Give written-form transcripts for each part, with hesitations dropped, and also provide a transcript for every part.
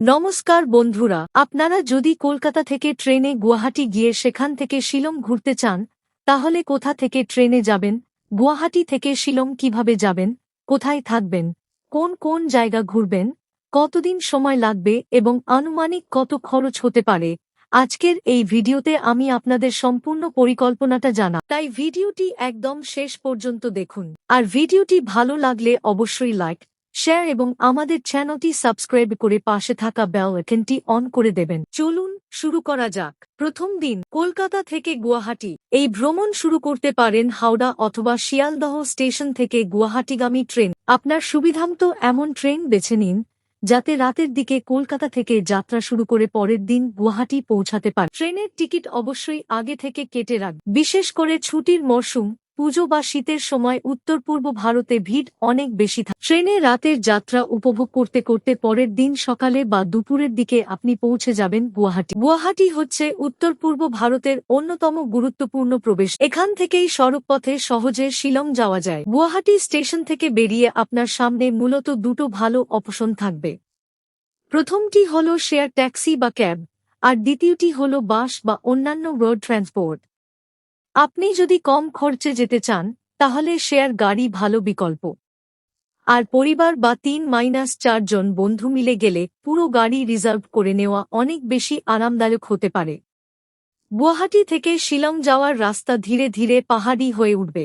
নমস্কার বন্ধুরা, আপনারা যদি কলকাতা থেকে ট্রেনে গুয়াহাটি গিয়ে সেখান থেকে শিলং ঘুরতে চান, তাহলে কোথা থেকে ট্রেনে যাবেন, গুয়াহাটি থেকে শিলং কিভাবে যাবেন, কোথায় থাকবেন, কোন কোন জায়গা ঘুরবেন, কতদিন সময় লাগবে এবং আনুমানিক কত খরচ হতে পারে, আজকের এই ভিডিওতে আমি আপনাদের সম্পূর্ণ পরিকল্পনাটা জানাবো। তাই ভিডিওটি একদম শেষ পর্যন্ত দেখুন। আর ভিডিওটি ভালো লাগলে অবশ্যই লাইক, শেয়ার এবং আমাদের চ্যানেলটি সাবস্ক্রাইব করে পাশে থাকা বেল আইকনটি অন করে দেবেন। চলুন শুরু করা যাক। প্রথম দিন, কলকাতা থেকে গুয়াহাটি। এই ভ্রমণ শুরু করতে পারেন হাওড়া অথবা শিয়ালদহ স্টেশন থেকে গুয়াহাটিগামী ট্রেন। আপনার সুবিধামতো এমন ট্রেন বেছে নিন যাতে রাতের দিকে কলকাতা থেকে যাত্রা শুরু করে পরের দিন গুয়াহাটি পৌঁছাতে পারে। ট্রেনের টিকিট অবশ্যই আগে থেকে কেটে রাখবেন। বিশেষ করে ছুটির মরশুম, পুজো বা শীতের সময় উত্তর পূর্ব ভারতে ভিড় অনেক বেশি থাকে। ট্রেনে রাতের যাত্রা উপভোগ করতে করতে পরের দিন সকালে বা দুপুরের দিকে আপনি পৌঁছে যাবেন গুয়াহাটি। গুয়াহাটি হচ্ছে উত্তর পূর্ব ভারতের অন্যতম গুরুত্বপূর্ণ প্রবেশ। এখান থেকেই সড়কপথে সহজে শিলং যাওয়া যায়। গুয়াহাটি স্টেশন থেকে বেরিয়ে আপনার সামনে মূলত দুটো ভালো অপশন থাকবে। প্রথমটি হল শেয়ার ট্যাক্সি বা ক্যাব, আর দ্বিতীয়টি হল বাস বা অন্যান্য রোড ট্রান্সপোর্ট। আপনি যদি কম খরচে যেতে চান, তাহলে শেয়ার গাড়ি ভালো বিকল্প। আর পরিবার বা 3-4 জন বন্ধু মিলে গেলে পুরো গাড়ি রিজার্ভ করে নেওয়া অনেক বেশি আরামদায়ক হতে পারে। গুয়াহাটি থেকে শিলং যাওয়ার রাস্তা ধীরে ধীরে পাহাড়ি হয়ে উঠবে।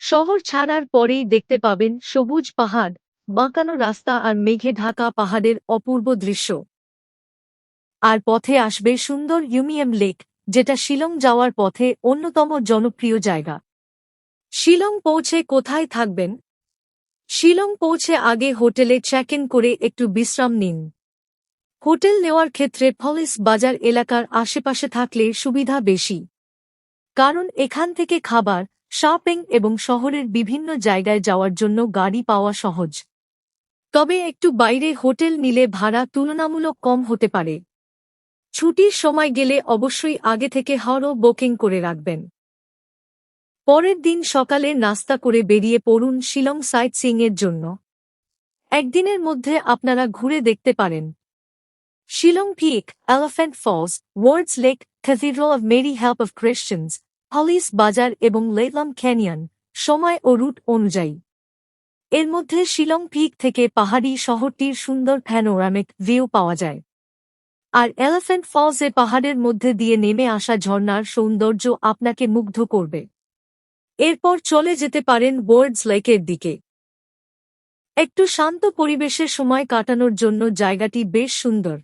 শহর ছাড়ার পরেই দেখতে পাবেন সবুজ পাহাড়, বাঁকানো রাস্তা আর মেঘে ঢাকা পাহাড়ের অপূর্ব দৃশ্য। আর পথে আসবে সুন্দর ইউমিয়াম লেক, যেটা শিলং যাওয়ার পথে অন্যতম জনপ্রিয় জায়গা। শিলং পৌঁছে কোথায় থাকবেন? শিলং পৌঁছে আগে হোটেলে চেক ইন করে একটু বিশ্রাম নিন। হোটেল নেওয়ার ক্ষেত্রে পলিস বাজার এলাকার আশেপাশে থাকলে সুবিধা বেশি, কারণ এখান থেকে খাবার, শপিং এবং শহরের বিভিন্ন জায়গায় যাওয়ার জন্য গাড়ি পাওয়া সহজ। তবে একটু বাইরে হোটেল নিলে ভাড়া তুলনামূলক কম হতে পারে। ছুটির সময় গেলে অবশ্যই আগে থেকে বুকিং করে রাখবেন। পরের দিন সকালে নাস্তা করে বেরিয়ে পড়ুন শিলং সাইট সিইংয়ের জন্য। একদিনের মধ্যে আপনারা ঘুরে দেখতে পারেন Shillong peak, elephant falls, Wards lake, cathedral of Mary help of Christians, police bazaar এবং লেইলাম ক্যানিয়ন, সময় ও রুট অনুযায়ী। এর মধ্যে শিলং পিক থেকে পাহাড়ি শহরটির সুন্দর প্যানোরামিক ভিউ পাওয়া যায়, আর এলিফ্যান্ট ফলসে পাহাড়ের মধ্যে দিয়ে নেমে আসা ঝর্ণার সৌন্দর্য আপনাকে মুগ্ধ করবে। এরপর চলে যেতে পারেন ওয়ার্ডস লেকের দিকে। একটু শান্ত পরিবেশের সময় কাটানোর জন্য জায়গাটি বেশ সুন্দর।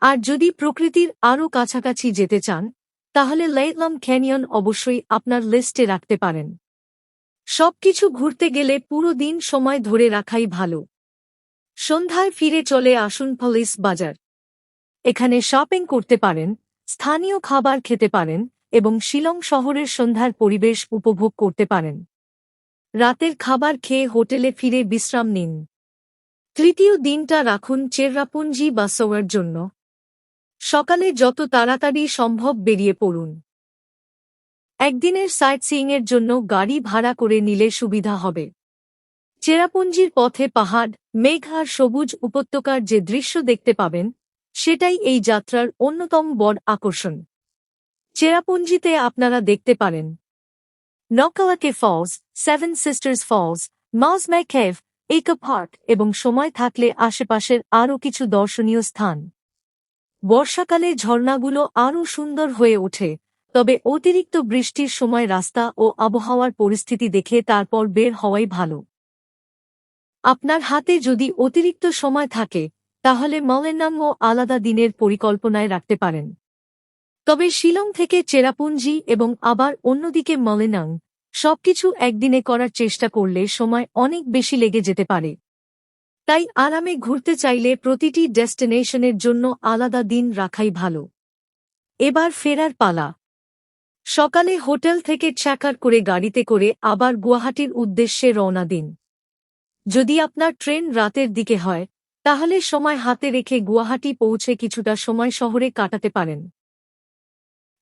আর যদি প্রকৃতির আরও কাছাকাছি যেতে চান, তাহলে লেইলাম ক্যানিয়ন অবশ্যই আপনার লিস্টে রাখতে পারেন। সবকিছু ঘুরতে গেলে পুরো দিন সময় ধরে রাখাই ভালো। সন্ধ্যায় ফিরে চলে আসুন পলিস বাজার। এখানে শপিং করতে পারেন, স্থানীয় খাবার খেতে পারেন এবং শিলং শহরের সন্ধ্যার পরিবেশ উপভোগ করতে পারেন। রাতের খাবার খেয়ে হোটেলে ফিরে বিশ্রাম নিন। তৃতীয় দিনটা রাখুন চেরাপুঞ্জি বা সোয়ার জন্য। সকালে যত তাড়াতাড়ি সম্ভব বেরিয়ে পড়ুন। একদিনের সাইট সিইংয়ের জন্য গাড়ি ভাড়া করে নিলে সুবিধা হবে। চেরাপুঞ্জির পথে পাহাড়, মেঘ আর সবুজ উপত্যকার যে দৃশ্য দেখতে পাবেন, সেটাই এই যাত্রার অন্যতম বড় আকর্ষণ। চেরাপুঞ্জিতে আপনারা দেখতে পারেন Nohkalikai falls, seven sisters falls, Mawsmai cave, eco park এবং সময় থাকলে আশেপাশের আরও কিছু দর্শনীয় স্থান। বর্ষাকালে ঝর্ণাগুলো আরও সুন্দর হয়ে ওঠে, তবে অতিরিক্ত বৃষ্টির সময় রাস্তা ও আবহাওয়ার পরিস্থিতি দেখে তারপর বের হওয়াই ভালো। আপনার হাতে যদি অতিরিক্ত সময় থাকে, তাহলে মলেনাংও আলাদা দিনের পরিকল্পনায় রাখতে পারেন। তবে শিলং থেকে চেরাপুঞ্জি এবং আবার অন্যদিকে মলেনাং, সবকিছু একদিনে করার চেষ্টা করলে সময় অনেক বেশি লেগে যেতে পারে। তাই আরামে ঘুরতে চাইলে প্রতিটি ডেস্টিনেশনের জন্য আলাদা দিন রাখাই ভালো। এবার ফেরার পালা। সকালে হোটেল থেকে চেক আউট করে গাড়িতে করে আবার গুয়াহাটির উদ্দেশ্যে রওনা দিন। যদি আপনার ট্রেন রাতের দিকে হয়, তাহলে সময় হাতে রেখে গুয়াহাটি পৌঁছে কিছুটা সময় শহরে কাটাতে পারেন।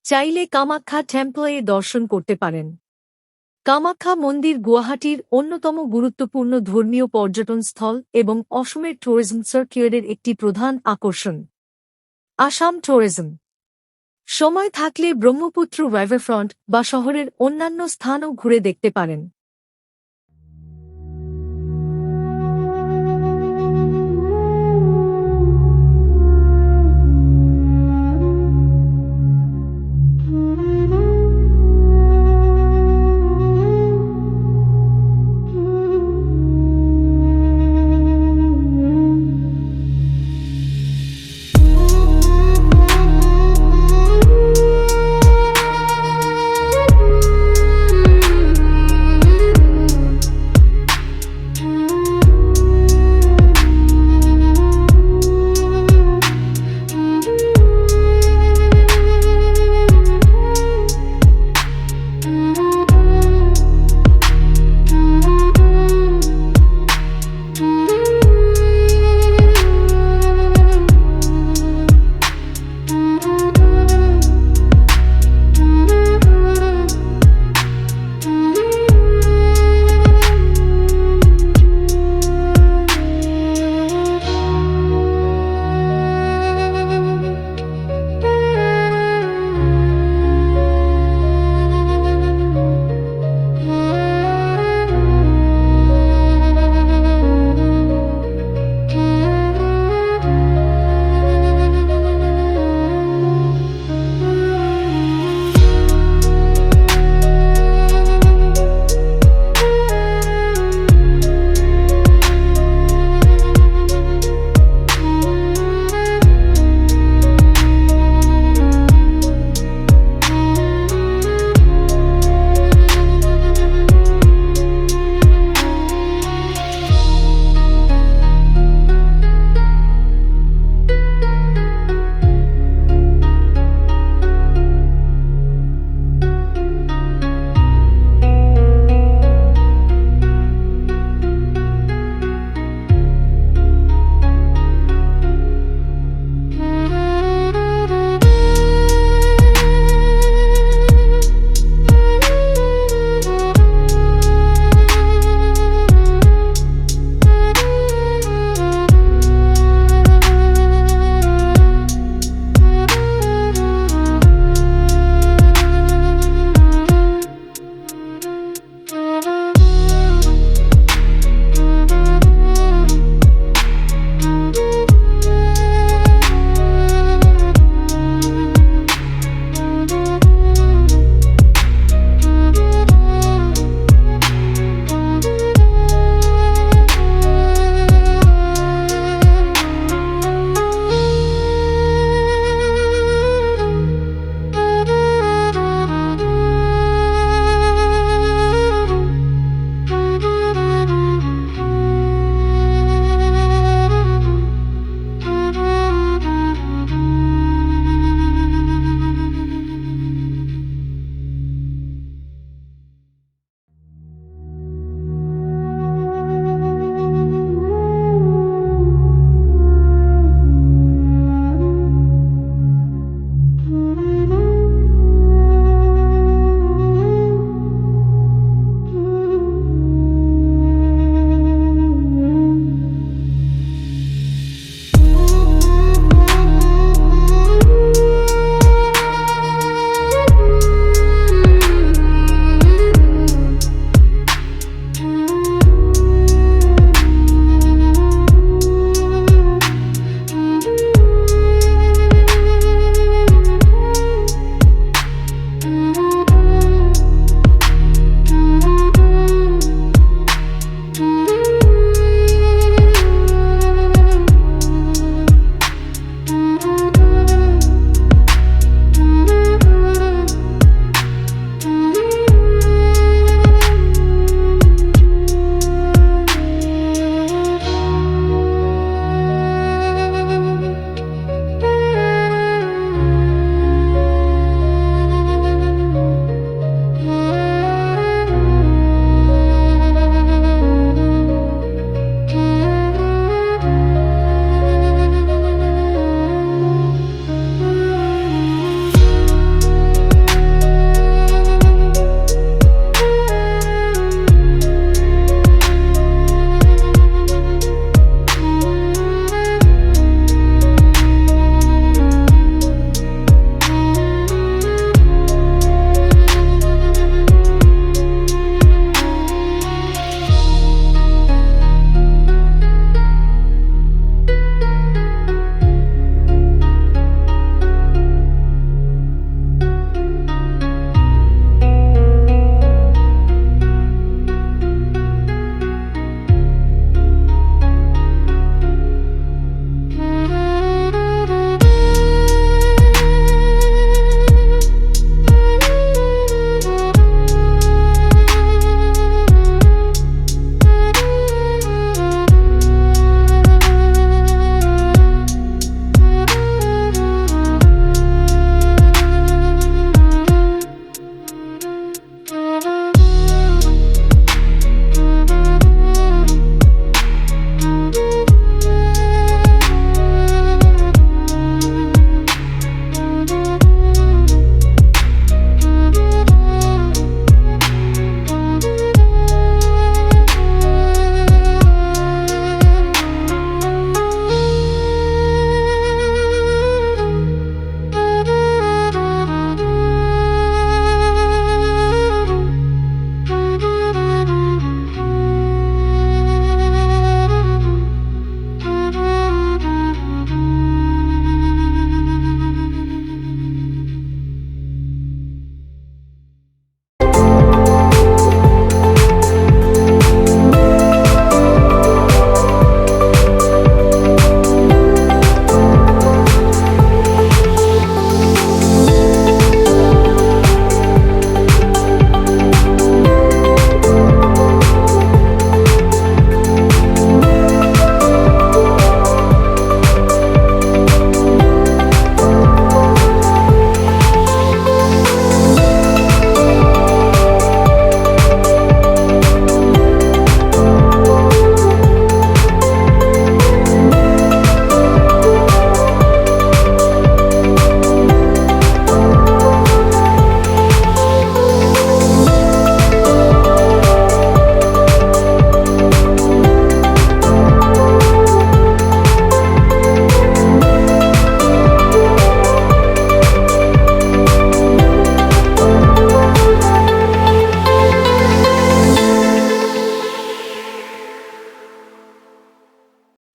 চাইলে কামাখ্যা টেম্পলে দর্শন করতে পারেন। কামাখ্যা মন্দির গুয়াহাটির অন্যতম গুরুত্বপূর্ণ ধর্মীয় পর্যটন স্থল এবং অসমের ট্যুরিজম সার্কিটের একটি প্রধান আকর্ষণ। আসাম ট্যুরিজম। সময় থাকলে ব্রহ্মপুত্র রিভারফ্রন্ট বা শহরের অন্যান্য স্থানও ঘুরে দেখতে পারেন।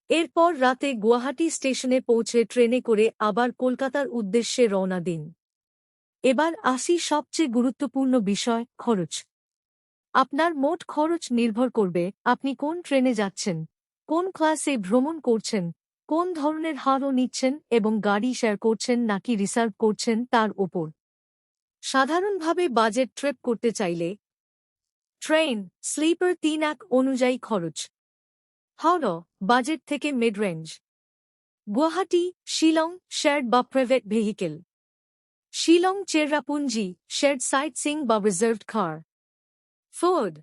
এরপর রাতে গুয়াহাটি স্টেশনে পৌঁছে ট্রেনে করে আবার কলকাতার উদ্দেশ্যে রওনা দিন। এবার আসি সবচেয়ে গুরুত্বপূর্ণ বিষয়, খরচ। আপনার মোট খরচ নির্ভর করবে আপনি কোন ট্রেনে যাচ্ছেন, কোন ক্লাসে ভ্রমণ করছেন, কোন ধরনের হারও নিচ্ছেন এবং গাড়ি শেয়ার করছেন নাকি রিজার্ভ করছেন তার ওপর। সাধারণভাবে বাজেট ট্রিপ করতে চাইলে ট্রেন, স্লিপার 3 অনুযায়ী খরচ। হাওড়া, বাজেট থেকে mid range. Guwahati, Shillong, shared বা private vehicle. Shillong, Cherrapunji, shared sightseeing বা রিজার্ভড কার। ফুড,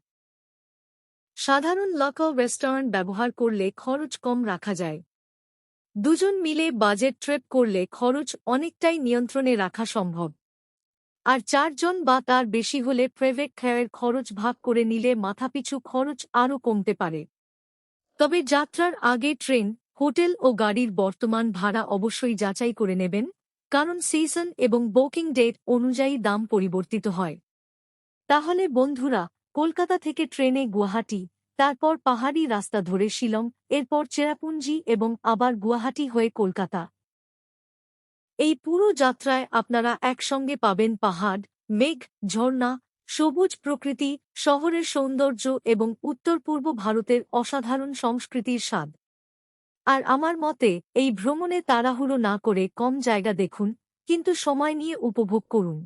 সাধারণ লোকাল রেস্টুরেন্ট ব্যবহার করলে খরচ কম রাখা যায়। দুজন মিলে বাজেট ট্রিপ করলে খরচ অনেকটাই নিয়ন্ত্রণে রাখা সম্ভব। আর 4 জন বা তার বেশি হলে প্রাইভেট কারের খরচ ভাগ করে নিলে মাথাপিছু খরচ আরও কমতে পারে। তবে যাত্রার আগে ট্রেন, হোটেল ও গাড়ির বর্তমান ভাড়া অবশ্যই যাচাই করে নেবেন, কারণ সিজন এবং বুকিং ডেট অনুযায়ী দাম পরিবর্তিত হয়। তাহলে বন্ধুরা, কলকাতা থেকে ট্রেনে গুয়াহাটি, তারপর পাহাড়ি রাস্তা ধরে শিলং, এরপর চেরাপুঞ্জি এবং আবার গুয়াহাটি হয়ে কলকাতা। এই পুরো যাত্রায় আপনারা একসঙ্গে পাবেন পাহাড়, মেঘ, ঝর্ণা, সবুজ প্রকৃতি, শহরের সৌন্দর্য এবং উত্তর পূর্ব ভারতের অসাধারণ সংস্কৃতির স্বাদ। আর আমার মতে এই ভ্রমণে তাড়াহুড়ো না করে কম জায়গা দেখুন, কিন্তু সময় নিয়ে উপভোগ করুন।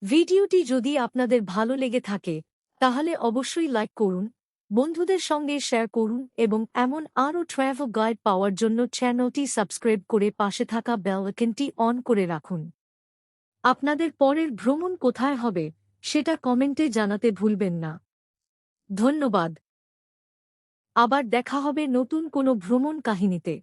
ভিডিওটি যদি আপনাদের ভালো লেগে থাকে তাহলে অবশ্যই লাইক করুন, বন্ধুদের সঙ্গে শেয়ার করুন এবং এমন আরও ট্রাভেল গাইড পাওয়ার জন্য চ্যানেলটি সাবস্ক্রাইব করে পাশে থাকা বেল আইকনটি অন করে রাখুন। আপনাদের পরের ভ্রমণ কোথায় হবে সেটা কমেন্টে জানাতে ভুলবেন না। ধন্যবাদ। আবার দেখা হবে নতুন কোনো ভ্রমণ কাহিনীতে।